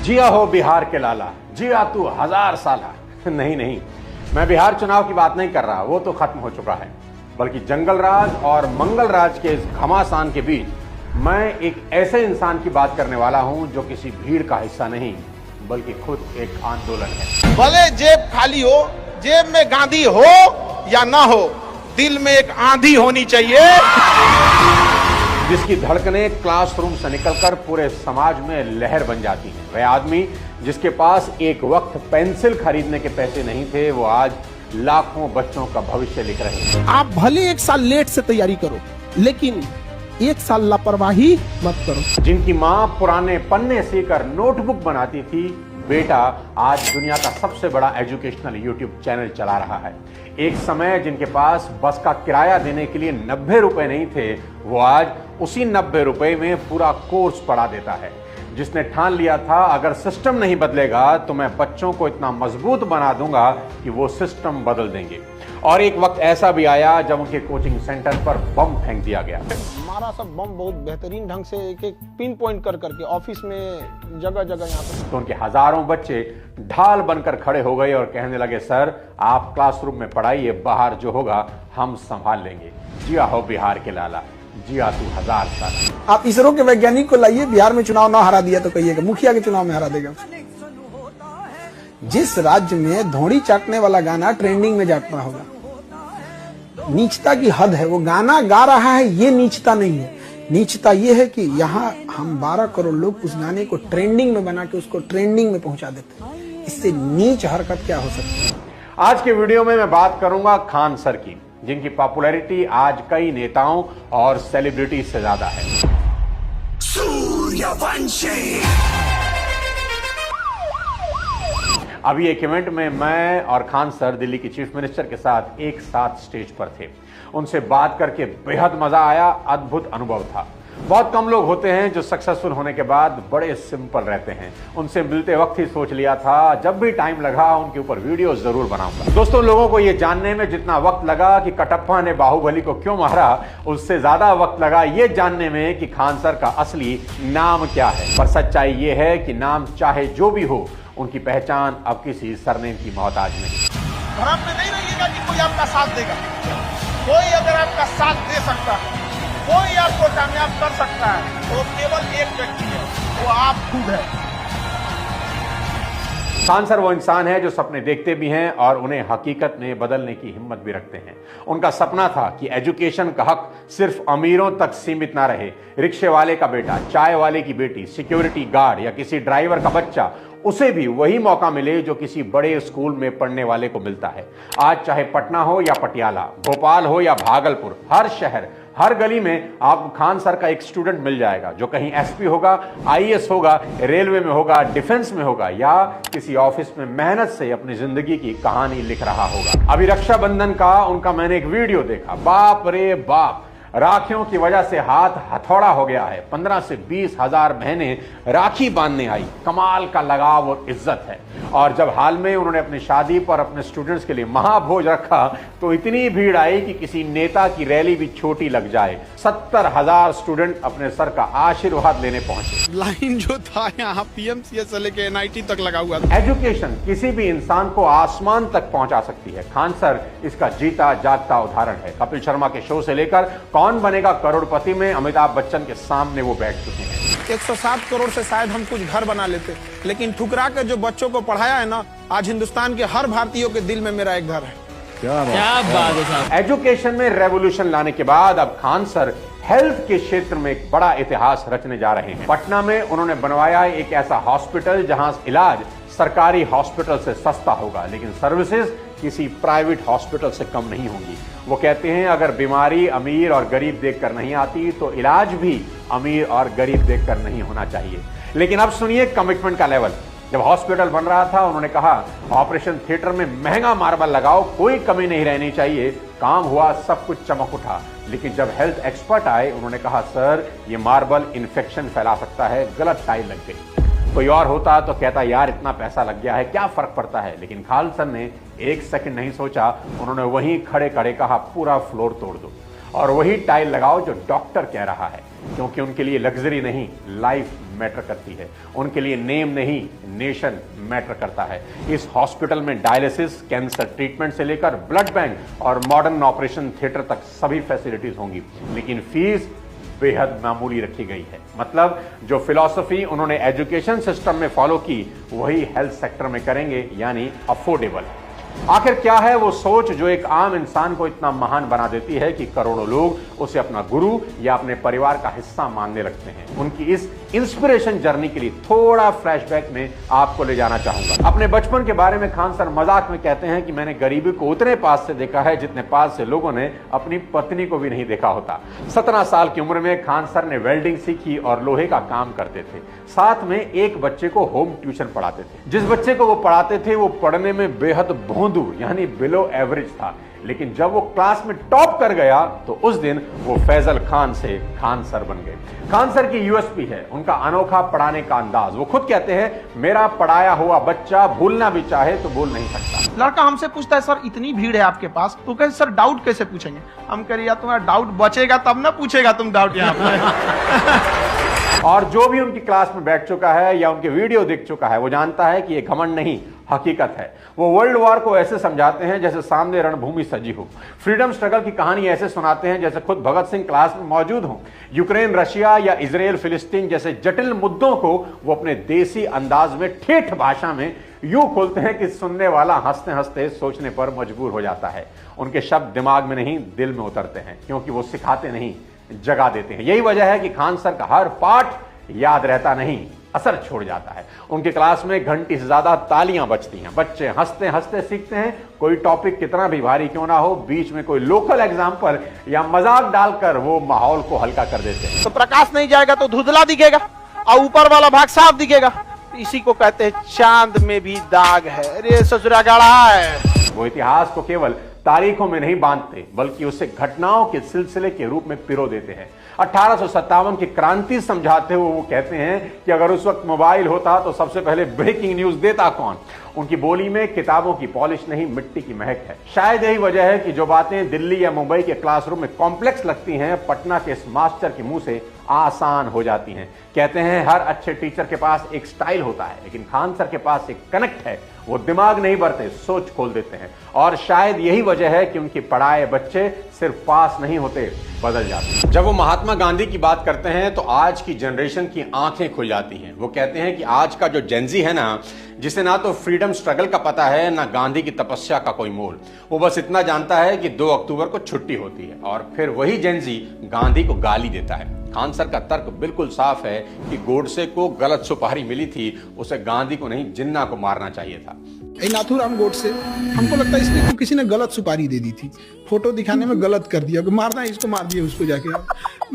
जिया हो बिहार के लाला, जिया तू 1000 साला। नहीं नहीं, मैं बिहार चुनाव की बात नहीं कर रहा, वो तो खत्म हो चुका है, बल्कि जंगल राज और मंगल राज के इस घमासान के बीच मैं एक ऐसे इंसान की बात करने वाला हूं जो किसी भीड़ का हिस्सा नहीं, बल्कि खुद एक आंदोलन है। भले जेब खाली हो, जेब में गांधी हो या ना हो, दिल में एक आंधी होनी चाहिए, जिसकी धड़कनें क्लासरूम से निकलकर पूरे समाज में लहर बन जाती हैं। वह आदमी जिसके पास एक वक्त पेंसिल खरीदने के पैसे नहीं थे, वो आज लाखों बच्चों का भविष्य लिख रहे हैं। आप भले 1 साल लेट से तैयारी करो, लेकिन 1 साल लापरवाही मत करो। जिनकी माँ पुराने पन्ने सीकर नोटबुक बनाती थी, बेटा आज दुनिया का सबसे बड़ा एजुकेशनल यूट्यूब चैनल चला रहा है। एक समय जिनके पास बस का किराया देने के लिए 90 रुपए नहीं थे, वो आज उसी 90 रुपए में पूरा कोर्स पढ़ा देता है। जिसने ठान लिया था अगर सिस्टम नहीं बदलेगा तो मैं बच्चों को इतना मजबूत बना दूंगा कि वो सिस्टम बदल देंगे। और एक वक्त ऐसा भी आया जब उनके कोचिंग सेंटर पर बम फेंक दिया गया। हमारा सब बम बहुत बेहतरीन ढंग से एक पिन पॉइंट कर करके ऑफिस में जगह जगह यहाँ पे, तो उनके हजारों बच्चे ढाल बनकर खड़े हो गए और कहने लगे, सर आप क्लासरूम में पढ़ाइए, बाहर जो होगा हम संभाल लेंगे। जिया हो बिहार के लाला, जिया तू 1000 साल। आप इसरो के वैज्ञानिक को लाइए, बिहार में चुनाव ना हरा दिया तो कहिएगा मुखिया के चुनाव में हरा देगा। जिस राज्य में धोड़ी चाटने वाला गाना ट्रेंडिंग में जाता होगा, नीचता की हद है। वो गाना गा रहा है, ये नीचता नहीं है। नीचता ये है कि यहाँ हम 12 करोड़ लोग उस गाने को ट्रेंडिंग में बना के उसको ट्रेंडिंग में पहुंचा देते हैं। इससे नीच हरकत क्या हो सकती है? आज के वीडियो में मैं बात करूंगा खान सर की, जिनकी पॉपुलैरिटी आज कई नेताओं और सेलिब्रिटी से ज्यादा है। सूर्यवंशी। अभी एक इवेंट में मैं और खान सर दिल्ली की चीफ मिनिस्टर के साथ एक साथ स्टेज पर थे। उनसे बात करके बेहद मजा आया, अद्भुत अनुभव था। बहुत कम लोग होते हैं जो सक्सेसफुल होने के बाद बड़े सिंपल रहते हैं। उनसे मिलते वक्त ही सोच लिया था जब भी टाइम लगा उनके ऊपर वीडियो जरूर बनाऊंगा। दोस्तों, लोगों को यह जानने में जितना वक्त लगा कि कटप्पा ने बाहुबली को क्यों मारा, उससे ज्यादा वक्त लगा यह जानने में कि खान सर का असली नाम क्या है। पर सच्चाई यह है कि नाम चाहे जो भी हो, उनकी पहचान अब किसी सरनेम की मोहताज नहीं। भ्रम में नहीं रहिएगा कि कोई आपका साथ देगा। कोई अगर आपका साथ दे सकता है, कोई आपको कामयाब कर सकता है, तो केवल एक व्यक्ति है, वो आप खुद है। खान सर वो इंसान है जो सपने देखते भी हैं और उन्हें हकीकत में बदलने की हिम्मत भी रखते हैं। उनका सपना था कि एजुकेशन का हक सिर्फ अमीरों तक सीमित ना रहे। रिक्शे वाले का बेटा, चाय वाले की बेटी, सिक्योरिटी गार्ड या किसी ड्राइवर का बच्चा, उसे भी वही मौका मिले जो किसी बड़े स्कूल में पढ़ने वाले को मिलता है। आज चाहे पटना हो या पटियाला, भोपाल हो या भागलपुर, हर शहर, हर गली में आपको खान सर का एक स्टूडेंट मिल जाएगा जो कहीं एसपी होगा, आईएएस होगा, रेलवे में होगा, डिफेंस में होगा या किसी ऑफिस में मेहनत से अपनी जिंदगी की कहानी लिख रहा होगा। अभी रक्षाबंधन का उनका मैंने एक वीडियो देखा, बाप रे बाप, राखियों की वजह से हाथ हथौड़ा हो गया है। 15 से 20 हजार बहनें राखी बांधने आई। कमाल का लगाव और इज्जत है। और जब हाल में उन्होंने अपनी शादी पर अपने स्टूडेंट्स के लिए महाभोज रखा तो इतनी भीड़ आई कि किसी नेता की रैली भी छोटी लग जाए। 70,000 स्टूडेंट अपने सर का आशीर्वाद लेने पहुंचे। लाइन जो था यहाँ पीएमसीएच से लेके एनआईटी तक लगा हुआ था। एजुकेशन किसी भी इंसान को आसमान तक पहुंचा सकती है। खान सर इसका जीता जागता उदाहरण है। कपिल शर्मा के शो से लेकर कौन बनेगा करोड़पति में अमिताभ बच्चन के सामने वो बैठ चुके हैं। 107 करोड़ से शायद हम कुछ घर बना लेते, लेकिन ठुकरा कर जो बच्चों को पढ़ाया है ना, आज हिंदुस्तान के हर भारतीयों के दिल में मेरा एक घर है। क्या बात है साहब। एजुकेशन में रेवोल्यूशन लाने के बाद अब खान सर हेल्थ के क्षेत्र में एक बड़ा इतिहास रचने जा रहे हैं। पटना में उन्होंने बनवाया एक ऐसा हॉस्पिटल जहां इलाज सरकारी हॉस्पिटल से सस्ता होगा, लेकिन सर्विसेज किसी प्राइवेट हॉस्पिटल से कम नहीं होंगी। वो कहते हैं अगर बीमारी अमीर और गरीब देखकर नहीं आती तो इलाज भी अमीर और गरीब देखकर नहीं होना चाहिए। लेकिन अब सुनिए कमिटमेंट का लेवल। जब हॉस्पिटल बन रहा था उन्होंने कहा ऑपरेशन थिएटर में महंगा मार्बल लगाओ, कोई कमी नहीं रहनी चाहिए। काम हुआ, सब कुछ चमक उठा। लेकिन जब हेल्थ एक्सपर्ट आए उन्होंने कहा सर ये मार्बल इन्फेक्शन फैला सकता है, गलत टाइल लग गई। कोई और होता तो कहता यार इतना पैसा लग गया है, क्या फर्क पड़ता है। लेकिन खान सर ने एक सेकंड नहीं सोचा, उन्होंने वहीं खड़े खड़े कहा पूरा फ्लोर तोड़ दो और वही टाइल लगाओ जो डॉक्टर कह रहा है। क्योंकि उनके लिए लग्जरी नहीं, लाइफ मैटर करती है। उनके लिए नेम नहीं, नेशन मैटर करता है। इस हॉस्पिटल में डायलिसिस, कैंसर ट्रीटमेंट से लेकर ब्लड बैंक और मॉडर्न ऑपरेशन थिएटर तक सभी फैसिलिटीज होंगी, लेकिन फीस बेहद मामूली रखी गई है। मतलब जो फिलॉसफी उन्होंने एजुकेशन सिस्टम में फॉलो की, वही हेल्थ सेक्टर में करेंगे, यानी अफोर्डेबल। आखिर क्या है वो सोच जो एक आम इंसान को इतना महान बना देती है कि करोड़ों लोग उसे अपना गुरु या अपने परिवार का हिस्सा मानने लगते हैं? उनकी इस इंस्पिरेशन जर्नी के लिए थोड़ा फ्लैशबैक में आपको ले जाना चाहूंगा। अपने बचपन के बारे में खान सर मजाक में कहते हैं कि मैंने गरीबी को उतने पास से देखा है जितने पास से लोगों ने अपनी पत्नी को भी नहीं देखा होता। 17 साल की उम्र में खान सर ने वेल्डिंग सीखी और लोहे का काम करते थे। साथ में एक बच्चे को होम ट्यूशन पढ़ाते थे। जिस बच्चे को वो पढ़ाते थे वो पढ़ने में बेहद भोंदू यानी बिलो एवरेज था, लेकिन जब वो क्लास में टॉप कर गया तो उस दिन वो फैजल खान से खान सर बन गए। खान सर की यूएसपी है उनका अनोखा पढ़ाने का अंदाज। वो खुद कहते हैं, मेरा पढ़ाया हुआ बच्चा भूलना भी चाहे तो भूल नहीं सकता। लड़का हमसे पूछता है, सर इतनी भीड़ है आपके पास, तो कहते सर डाउट कैसे पूछेंगे? हम कह रहे यार तुम्हारा डाउट बचेगा तब ना पूछेगा तुम डाउट यहाँ पे। और जो भी उनकी क्लास में बैठ चुका है या उनके वीडियो देख चुका है वो जानता है कि ये घमंड नहीं, हकीकत है। वो वर्ल्ड वॉर को ऐसे समझाते हैं जैसे सामने रणभूमि सजी हो। फ्रीडम स्ट्रगल की कहानी ऐसे सुनाते हैं जैसे खुद भगत सिंह क्लास में मौजूद हो। यूक्रेन, रशिया या इजराइल, फिलिस्तीन जैसे जटिल मुद्दों को वो अपने देसी अंदाज में ठेठ भाषा में यूं खोलते हैं कि सुनने वाला हंसते हंसते सोचने पर मजबूर हो जाता है। उनके शब्द दिमाग में नहीं, दिल में उतरते हैं, क्योंकि वो सिखाते नहीं, जगा देते हैं। यही वजह है कि खान सर का हर पाठ याद रहता नहीं, असर छोड़ जाता है। उनके क्लास में घंटी से ज्यादा तालियां बजती हैं। बच्चे हंसते हंसते सीखते हैं। कोई टॉपिक कितना भी भारी क्यों ना हो, बीच में कोई लोकल एग्जाम्पल या मजाक डालकर वो माहौल को हल्का कर देते हैं। तो प्रकाश नहीं जाएगा तो धुंधला दिखेगा और ऊपर वाला भाग साफ दिखेगा। इसी को कहते हैं चांद में भी दाग है, अरे ससुरा गाढ़ा है। वो इतिहास को केवल तारीखों में नहीं बांधते, बल्कि उसे घटनाओं के सिलसिले के रूप में पिरो देते हैं। 1857 की क्रांति समझाते हुए वो कहते हैं कि अगर उस वक्त मोबाइल होता तो सबसे पहले ब्रेकिंग न्यूज देता कौन? उनकी बोली में किताबों की पॉलिश नहीं, मिट्टी की महक है। शायद यही वजह है कि जो बातें दिल्ली या मुंबई के क्लासरूम में कॉम्प्लेक्स लगती हैं, पटना के इस मास्टर के मुंह से आसान हो जाती हैं। कहते हैं हर अच्छे टीचर के पास एक स्टाइल होता है, लेकिन खान सर के पास एक कनेक्ट है। वो दिमाग नहीं भरते, सोच खोल देते हैं। और शायद यही वजह है कि उनके पढ़ाए बच्चे सिर्फ पास नहीं होते, बदल जाते। जब वो महात्मा गांधी की बात करते हैं तो आज की जनरेशन की आंखें खुल जाती हैं। वो कहते हैं कि आज का जो जेनजी है ना, जिसे ना तो फ्रीडम स्ट्रगल का पता है ना गांधी की तपस्या का कोई मोल, वो बस इतना जानता है कि 2 अक्टूबर को छुट्टी होती है और फिर वही जेनजी गांधी को गाली देता है। खान सर का तर्क बिल्कुल साफ है कि गोडसे को गलत सुपारी मिली थी, उसे गांधी को नहीं जिन्ना को मारना चाहिए था। नाथूराम गोडसे, हमको लगता है इसलिए किसी ने गलत सुपारी दे दी थी, फोटो दिखाने में गलत कर दिया, मारना है इसको मार दिया उसको जाके।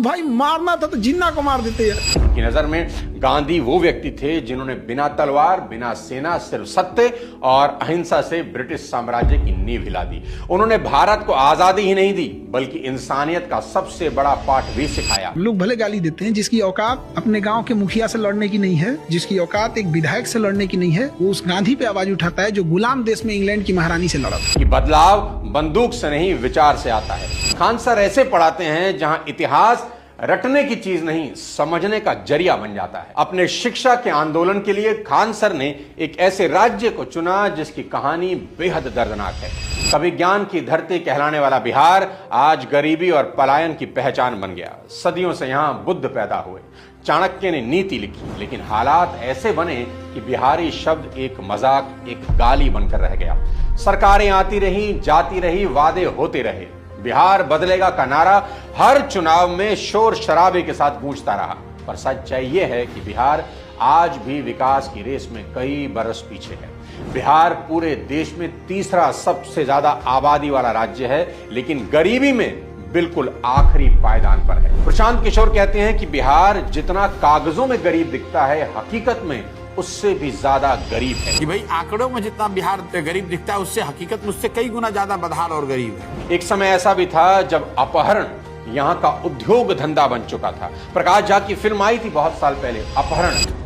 भाई मारना था तो जिन्ना को मार देते यार। उनकी नजर में गांधी वो व्यक्ति थे जिन्होंने बिना तलवार, बिना सेना, सिर्फ सत्य और अहिंसा से ब्रिटिश साम्राज्य की नींव हिला दी। उन्होंने भारत को आजादी ही नहीं दी, बल्कि इंसानियत का सबसे बड़ा पाठ भी सिखाया। लोग भले गाली देते हैं, जिसकी औकात अपने गांव के मुखिया से लड़ने की नहीं है, जिसकी औकात एक विधायक से लड़ने की नहीं है, वो उस गांधी पे आवाज उठाता है जो गुलाम देश में इंग्लैंड की महारानी से लड़ा था। कि बदलाव बंदूक से नहीं, विचार से आता है। खान सर ऐसे पढ़ाते हैं जहां इतिहास रटने की चीज नहीं, समझने का जरिया बन जाता है। अपने शिक्षा के आंदोलन के लिए खान सर ने एक ऐसे राज्य को चुना जिसकी कहानी बेहद दर्दनाक है। कभी ज्ञान की धरती कहलाने वाला बिहार आज गरीबी और पलायन की पहचान बन गया। सदियों से यहां बुद्ध पैदा हुए, चाणक्य ने नीति लिखी, लेकिन हालात ऐसे बने कि बिहारी शब्द एक मजाक, एक गाली बनकर रह गया। सरकारें आती रही, जाती रही, वादे होते रहे, बिहार बदलेगा का नारा हर चुनाव में शोर शराबे के साथ गूंजता रहा। पर सच्चाई यह है कि बिहार आज भी विकास की रेस में कई बरस पीछे है। बिहार पूरे देश में तीसरा सबसे ज्यादा आबादी वाला राज्य है, लेकिन गरीबी में बिल्कुल आखिरी पायदान पर है। प्रशांत किशोर कहते हैं कि बिहार जितना कागजों में गरीब दिखता है, हकीकत में उससे भी ज्यादा गरीब है। कि भाई आंकड़ों में जितना बिहार गरीब दिखता है, उससे हकीकत मुझसे कई गुना ज्यादा बदहाल और गरीब है। एक समय ऐसा भी था जब अपहरण यहाँ का उद्योग धंधा बन चुका था। प्रकाश झा की फिल्म आई थी बहुत साल पहले, अपहरण।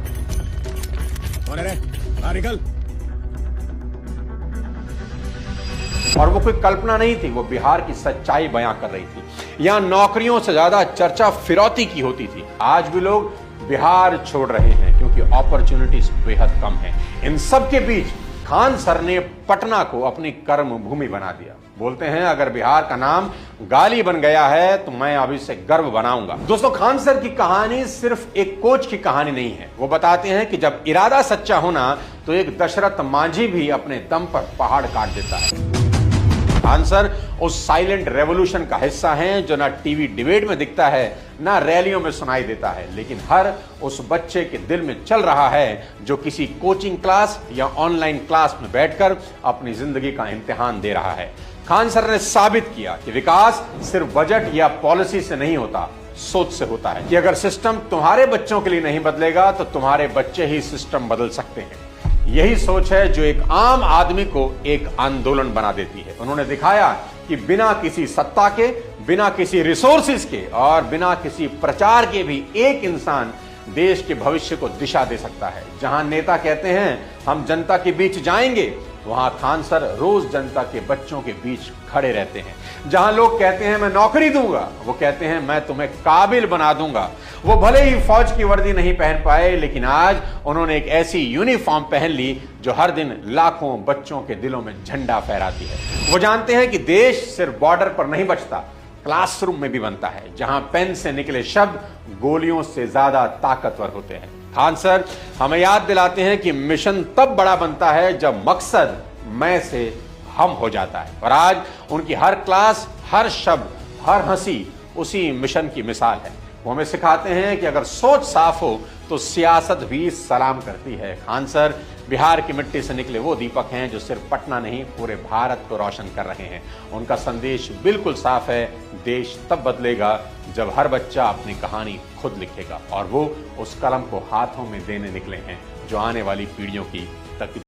और वो कोई कल्पना नहीं थी, वो बिहार की सच्चाई बयां कर रही थी। यहां नौकरियों से ज्यादा चर्चा फिरौती की होती थी। आज भी लोग बिहार छोड़ रहे हैं क्योंकि अपॉर्चुनिटीज बेहद कम है। इन सब के बीच खान सर ने पटना को अपनी कर्म भूमि बना दिया। बोलते हैं अगर बिहार का नाम गाली बन गया है तो मैं अभी से गर्व बनाऊंगा। दोस्तों, खान सर की कहानी सिर्फ एक कोच की कहानी नहीं है। वो बताते हैं कि जब इरादा सच्चा होना तो एक दशरथ मांझी भी अपने दम पर पहाड़ काट देता है। खान सर उस साइलेंट रेवोल्यूशन का हिस्सा हैं जो ना टीवी डिबेट में दिखता है, ना रैलियों में सुनाई देता है, लेकिन हर उस बच्चे के दिल में चल रहा है जो किसी कोचिंग क्लास या ऑनलाइन क्लास में बैठकर अपनी जिंदगी का इम्तिहान दे रहा है। खान सर ने साबित किया कि विकास सिर्फ बजट या पॉलिसी से नहीं होता, सोच से होता है। कि अगर सिस्टम तुम्हारे बच्चों के लिए नहीं बदलेगा तो तुम्हारे बच्चे ही सिस्टम बदल सकते हैं। यही सोच है जो एक आम आदमी को एक आंदोलन बना देती है। उन्होंने दिखाया कि बिना किसी सत्ता के, बिना किसी रिसोर्सेज के और बिना किसी प्रचार के भी एक इंसान देश के भविष्य को दिशा दे सकता है। जहां नेता कहते हैं हम जनता के बीच जाएंगे, वहां खान सर रोज जनता के बच्चों के बीच खड़े रहते हैं। जहां लोग कहते हैं मैं नौकरी दूंगा, वो कहते हैं मैं तुम्हें काबिल बना दूंगा। वो भले ही फौज की वर्दी नहीं पहन पाए, लेकिन आज उन्होंने एक ऐसी यूनिफॉर्म पहन ली जो हर दिन लाखों बच्चों के दिलों में झंडा फहराती है। वो जानते हैं कि देश सिर्फ बॉर्डर पर नहीं बचता, क्लासरूम में भी बनता है, जहां पेन से निकले शब्द गोलियों से ज्यादा ताकतवर होते हैं। खान सर हमें याद दिलाते हैं कि मिशन तब बड़ा बनता है जब मकसद मैं से हम हो जाता है। और आज उनकी हर क्लास, हर शब्द, हर हंसी उसी मिशन की मिसाल है। वो हमें सिखाते हैं कि अगर सोच साफ हो तो सियासत भी सलाम करती है। खान सर बिहार की मिट्टी से निकले वो दीपक हैं जो सिर्फ पटना नहीं, पूरे भारत को रोशन कर रहे हैं। उनका संदेश बिल्कुल साफ है, देश तब बदलेगा जब हर बच्चा अपनी कहानी खुद लिखेगा। और वो उस कलम को हाथों में देने निकले हैं जो आने वाली पीढ़ियों की तकदीर